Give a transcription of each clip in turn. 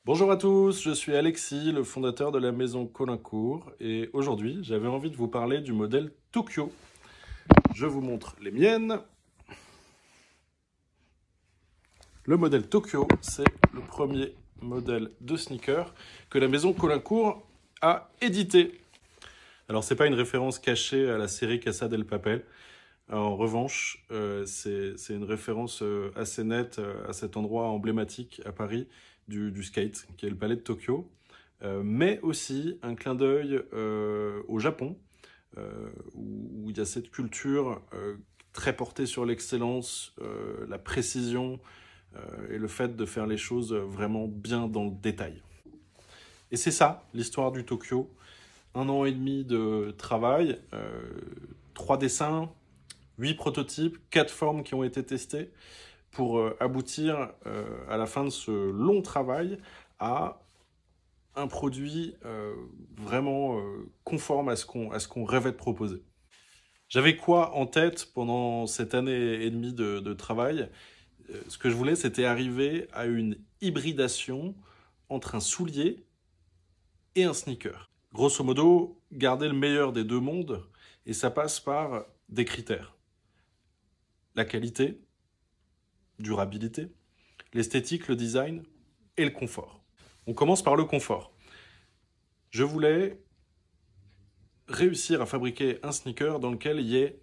Bonjour à tous, je suis Alexis, le fondateur de la maison Colincourt, et aujourd'hui j'avais envie de vous parler du modèle Tokyo. Je vous montre les miennes. Le modèle Tokyo, c'est le premier modèle de sneaker que la maison Colincourt a édité. Alors c'est pas une référence cachée à la série Casa del Papel. En revanche, c'est une référence assez nette à cet endroit emblématique à Paris du skate, qui est le palais de Tokyo. Mais aussi un clin d'œil au Japon, où il y a cette culture très portée sur l'excellence, la précision et le fait de faire les choses vraiment bien dans le détail. Et c'est ça, l'histoire du Tokyo. 1 an et demi de travail, 3 dessins, 8 prototypes, 4 formes qui ont été testées pour aboutir à la fin de ce long travail à un produit vraiment conforme à ce qu'on rêvait de proposer. J'avais quoi en tête pendant cette 1 an et demi de travail? Ce que je voulais, c'était arriver à une hybridation entre un soulier et un sneaker. Grosso modo, garder le meilleur des deux mondes, et ça passe par des critères. La qualité, durabilité, l'esthétique, le design et le confort. On commence par le confort. Je voulais réussir à fabriquer un sneaker dans lequel il n'y ait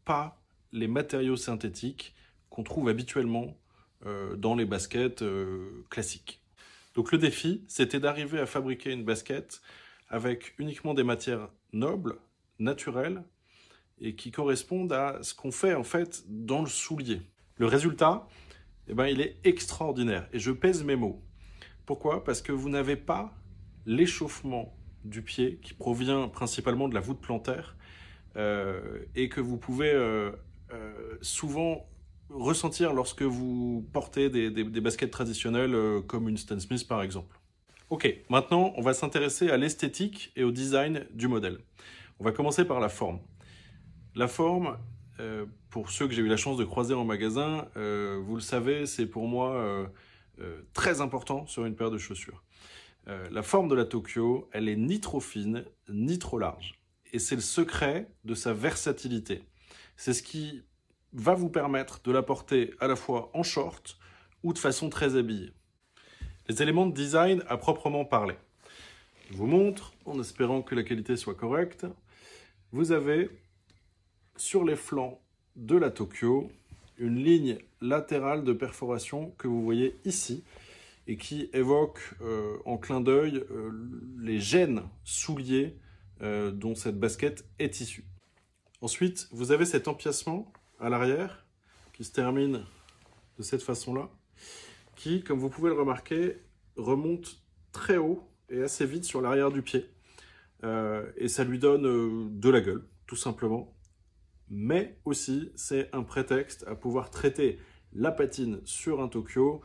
pas les matériaux synthétiques qu'on trouve habituellement dans les baskets classiques. Donc le défi, c'était d'arriver à fabriquer une basket avec uniquement des matières nobles, naturelles, et qui correspondent à ce qu'on fait en fait dans le soulier. Le résultat, eh ben, il est extraordinaire, et je pèse mes mots. Pourquoi? Parce que vous n'avez pas l'échauffement du pied qui provient principalement de la voûte plantaire et que vous pouvez souvent ressentir lorsque vous portez des baskets traditionnelles comme une Stan Smith par exemple. Ok, maintenant on va s'intéresser à l'esthétique et au design du modèle. On va commencer par la forme. La forme, pour ceux que j'ai eu la chance de croiser en magasin, vous le savez, c'est pour moi très important sur une paire de chaussures. La forme de la Tokyo, elle est ni trop fine, ni trop large. Et c'est le secret de sa versatilité. C'est ce qui va vous permettre de la porter à la fois en short ou de façon très habillée. Les éléments de design à proprement parler. Je vous montre, en espérant que la qualité soit correcte. Vous avez sur les flancs de la Tokyo une ligne latérale de perforation que vous voyez ici, et qui évoque en clin d'œil les gènes souliers dont cette basket est issue. Ensuite, vous avez cet empiècement à l'arrière qui se termine de cette façon-là, qui, comme vous pouvez le remarquer, remonte très haut et assez vite sur l'arrière du pied. Et ça lui donne de la gueule, tout simplement. Mais aussi, c'est un prétexte à pouvoir traiter la patine sur un Tokyo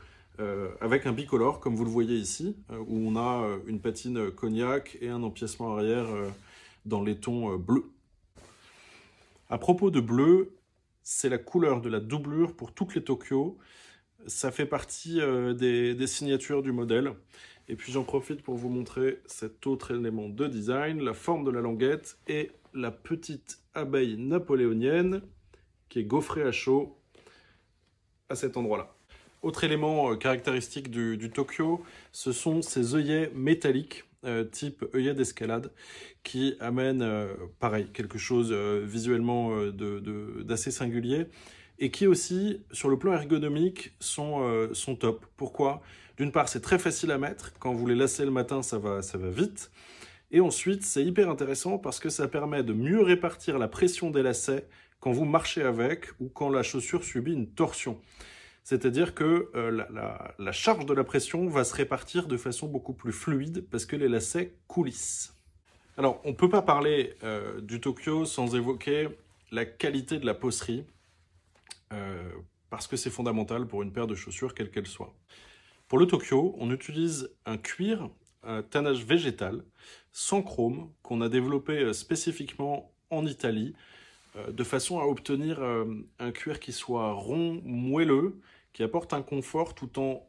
avec un bicolore, comme vous le voyez ici, où on a une patine cognac et un empiècement arrière dans les tons bleus. À propos de bleu, c'est la couleur de la doublure pour toutes les Tokyo. Ça fait partie des signatures du modèle. Et puis j'en profite pour vous montrer cet autre élément de design, la forme de la languette et la petite abeille napoléonienne qui est gaufrée à chaud à cet endroit-là. Autre élément caractéristique du Tokyo, ce sont ces œillets métalliques type œillet d'escalade qui amènent, pareil, quelque chose visuellement d'assez singulier et qui aussi, sur le plan ergonomique, sont top. Pourquoi? D'une part, c'est très facile à mettre. Quand vous les lacez le matin, ça va vite. Et ensuite, c'est hyper intéressant parce que ça permet de mieux répartir la pression des lacets quand vous marchez avec ou quand la chaussure subit une torsion. C'est-à-dire que la charge de la pression va se répartir de façon beaucoup plus fluide parce que les lacets coulissent. Alors, on ne peut pas parler du Tokyo sans évoquer la qualité de la poserie, parce que c'est fondamental pour une paire de chaussures, quelle qu'elle soit. Pour le Tokyo, on utilise un cuir, un tannage végétal, sans chrome, qu'on a développé spécifiquement en Italie, de façon à obtenir un cuir qui soit rond, moelleux, qui apporte un confort tout en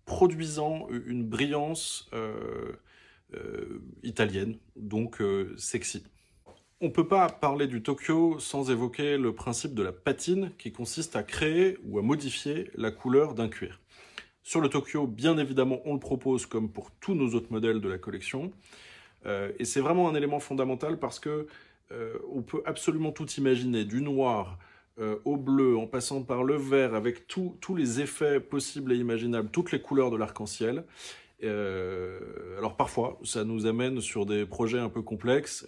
produisant une brillance italienne, donc sexy. On ne peut pas parler du Tokyo sans évoquer le principe de la patine qui consiste à créer ou à modifier la couleur d'un cuir. Sur le Tokyo, bien évidemment, on le propose comme pour tous nos autres modèles de la collection. Et c'est vraiment un élément fondamental parce que on peut absolument tout imaginer, du noir au bleu, en passant par le vert, avec tous les effets possibles et imaginables, toutes les couleurs de l'arc-en-ciel. Alors parfois, ça nous amène sur des projets un peu complexes.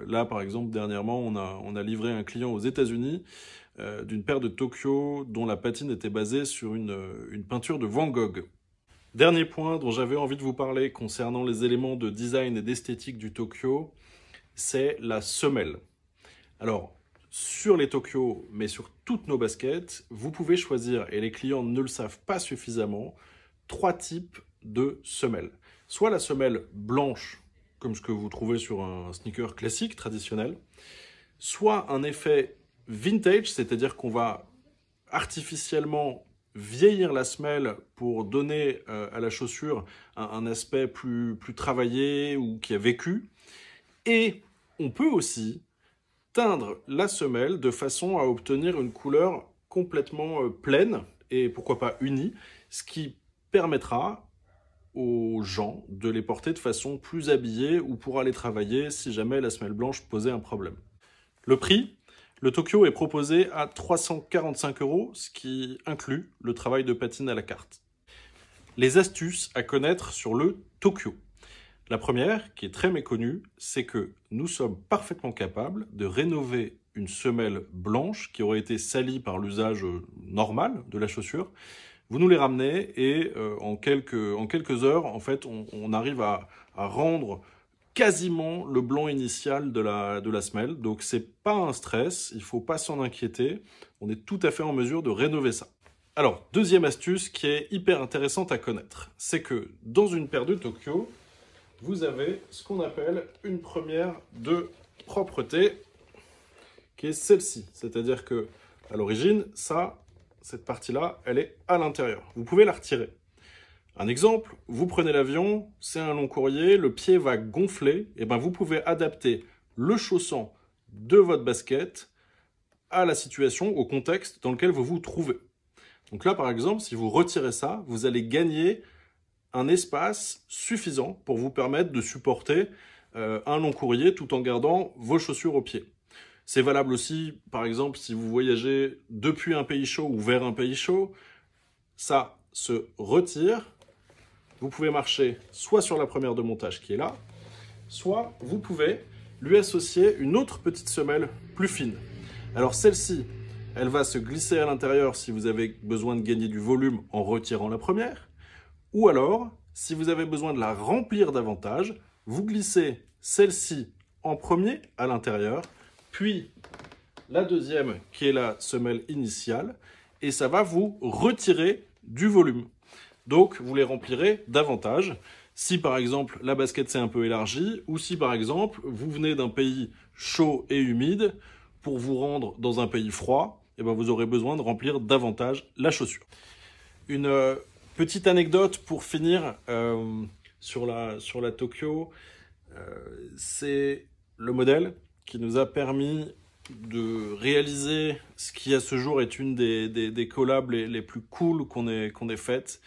Là, par exemple, dernièrement, on a livré un client aux États-Unis d'une paire de Tokyo dont la patine était basée sur une peinture de Van Gogh. Dernier point dont j'avais envie de vous parler concernant les éléments de design et d'esthétique du Tokyo, c'est la semelle. Alors, sur les Tokyo, mais sur toutes nos baskets, vous pouvez choisir, et les clients ne le savent pas suffisamment, 3 types de semelles. Soit la semelle blanche, comme ce que vous trouvez sur un sneaker classique, traditionnel, soit un effet vintage, c'est-à-dire qu'on va artificiellement vieillir la semelle pour donner à la chaussure un aspect plus travaillé ou qui a vécu. Et on peut aussi teindre la semelle de façon à obtenir une couleur complètement pleine et pourquoi pas unie, ce qui permettra aux gens de les porter de façon plus habillée ou pour aller travailler si jamais la semelle blanche posait un problème. Le prix, le Tokyo est proposé à 345 €, ce qui inclut le travail de patine à la carte. Les astuces à connaître sur le Tokyo. La première, qui est très méconnue, c'est que nous sommes parfaitement capables de rénover une semelle blanche qui aurait été salie par l'usage normal de la chaussure. Vous nous les ramenez et en quelques heures, en fait, on arrive à rendre quasiment le blanc initial de la semelle. Donc, c'est pas un stress, il faut pas s'en inquiéter. On est tout à fait en mesure de rénover ça. Alors, deuxième astuce qui est hyper intéressante à connaître, c'est que dans une paire de Tokyo, vous avez ce qu'on appelle une première de propreté, qui est celle-ci. C'est-à-dire que à l'origine, cette partie-là, elle est à l'intérieur. Vous pouvez la retirer. Un exemple, vous prenez l'avion, c'est un long courrier, le pied va gonfler, et ben vous pouvez adapter le chaussant de votre basket à la situation, au contexte dans lequel vous vous trouvez. Donc là, par exemple, si vous retirez ça, vous allez gagner un espace suffisant pour vous permettre de supporter un long courrier tout en gardant vos chaussures aux pieds. C'est valable aussi, par exemple, si vous voyagez depuis un pays chaud ou vers un pays chaud, ça se retire. Vous pouvez marcher soit sur la première de montage qui est là, soit vous pouvez lui associer une autre petite semelle plus fine. Alors celle-ci, elle va se glisser à l'intérieur si vous avez besoin de gagner du volume en retirant la première. Ou alors, si vous avez besoin de la remplir davantage, vous glissez celle-ci en premier à l'intérieur, puis la deuxième qui est la semelle initiale, et ça va vous retirer du volume. Donc, vous les remplirez davantage. Si par exemple la basket s'est un peu élargie, ou si par exemple vous venez d'un pays chaud et humide, pour vous rendre dans un pays froid, eh ben, vous aurez besoin de remplir davantage la chaussure. Une petite anecdote pour finir sur la Tokyo, c'est le modèle qui nous a permis de réaliser ce qui à ce jour est une des collabs les plus cool qu'on ait faites.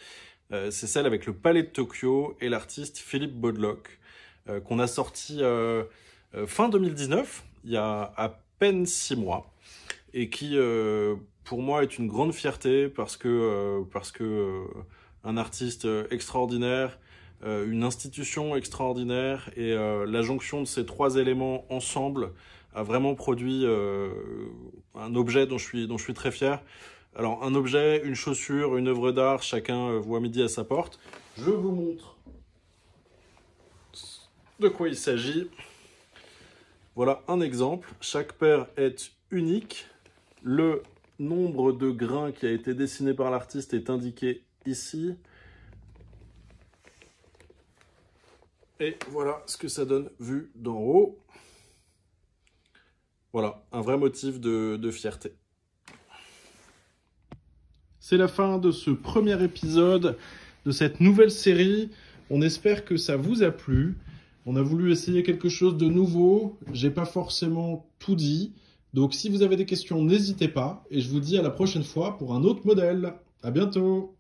C'est celle avec le Palais de Tokyo et l'artiste Philippe Bodlock, qu'on a sorti fin 2019, il y a à peine 6 mois, et qui pour moi est une grande fierté parce que un artiste extraordinaire, une institution extraordinaire, et la jonction de ces 3 éléments ensemble a vraiment produit un objet dont je suis très fier. Alors, un objet, une chaussure, une œuvre d'art, chacun voit midi à sa porte. Je vous montre de quoi il s'agit. Voilà un exemple. Chaque paire est unique. Le nombre de grains qui a été dessiné par l'artiste est indiqué ici. Et voilà ce que ça donne vu d'en haut. Voilà, un vrai motif de fierté. C'est la fin de ce premier épisode de cette nouvelle série. On espère que ça vous a plu. On a voulu essayer quelque chose de nouveau. J'ai pas forcément tout dit. Donc si vous avez des questions, n'hésitez pas. Et je vous dis à la prochaine fois pour un autre modèle. À bientôt!